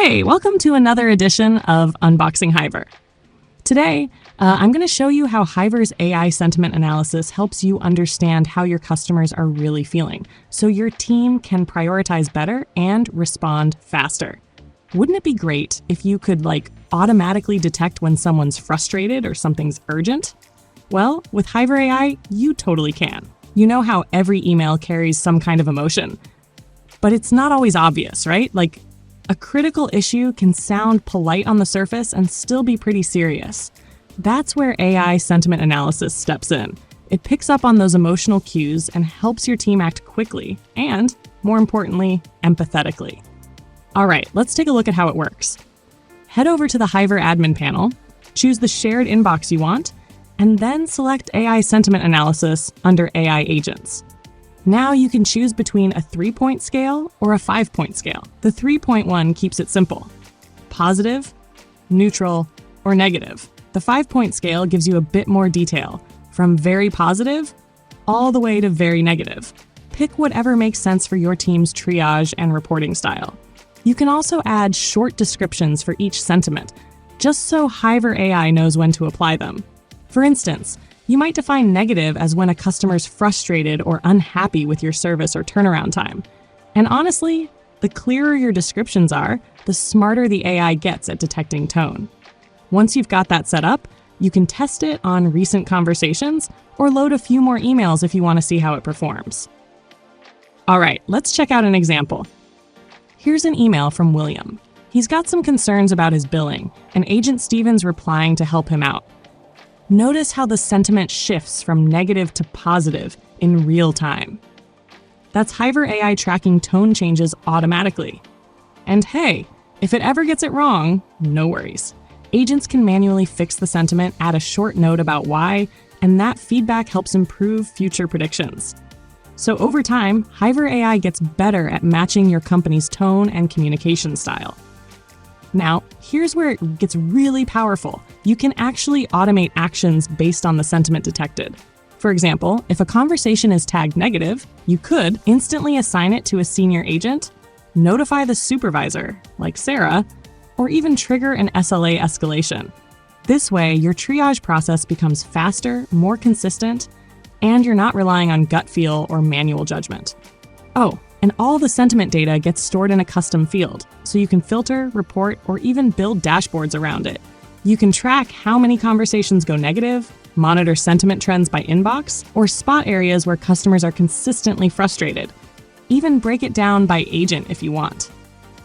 Hey, welcome to another edition of Unboxing Hiver. Today, I'm going to show you how Hiver's AI sentiment analysis helps you understand how your customers are really feeling, so your team can prioritize better and respond faster. Wouldn't it be great if you could automatically detect when someone's frustrated or something's urgent? Well, with Hiver AI, you totally can. You know how every email carries some kind of emotion, but it's not always obvious, right? A critical issue can sound polite on the surface and still be pretty serious. That's where AI sentiment analysis steps in. It picks up on those emotional cues and helps your team act quickly and, more importantly, empathetically. All right, let's take a look at how it works. Head over to the Hiver admin panel, choose the shared inbox you want, and then select AI sentiment analysis under AI agents. Now you can choose between a 3-point scale or a 5-point scale. The 3-point one keeps it simple: positive, neutral, or negative. The 5-point scale gives you a bit more detail, from very positive all the way to very negative. Pick whatever makes sense for your team's triage and reporting style. You can also add short descriptions for each sentiment, just so Hiver AI knows when to apply them. For instance, you might define negative as when a customer's frustrated or unhappy with your service or turnaround time. And honestly, the clearer your descriptions are, the smarter the AI gets at detecting tone. Once you've got that set up, you can test it on recent conversations or load a few more emails if you want to see how it performs. All right, let's check out an example. Here's an email from William. He's got some concerns about his billing, and Agent Steven's replying to help him out. Notice how the sentiment shifts from negative to positive in real time. That's Hiver AI tracking tone changes automatically. And hey, if it ever gets it wrong, no worries. Agents can manually fix the sentiment, add a short note about why, and that feedback helps improve future predictions. So over time, Hiver AI gets better at matching your company's tone and communication style. Now, here's where it gets really powerful. You can actually automate actions based on the sentiment detected. For example, if a conversation is tagged negative, you could instantly assign it to a senior agent, notify the supervisor, like Sarah, or even trigger an SLA escalation. This way, your triage process becomes faster, more consistent, and you're not relying on gut feel or manual judgment. Oh, and all the sentiment data gets stored in a custom field, so you can filter, report, or even build dashboards around it. You can track how many conversations go negative, monitor sentiment trends by inbox, or spot areas where customers are consistently frustrated. Even break it down by agent if you want.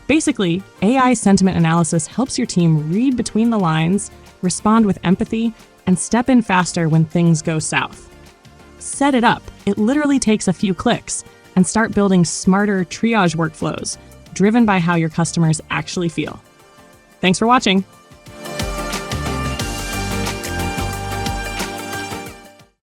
Basically, AI sentiment analysis helps your team read between the lines, respond with empathy, and step in faster when things go south. Set it up. It literally takes a few clicks, and start building smarter triage workflows driven by how your customers actually feel. Thanks for watching.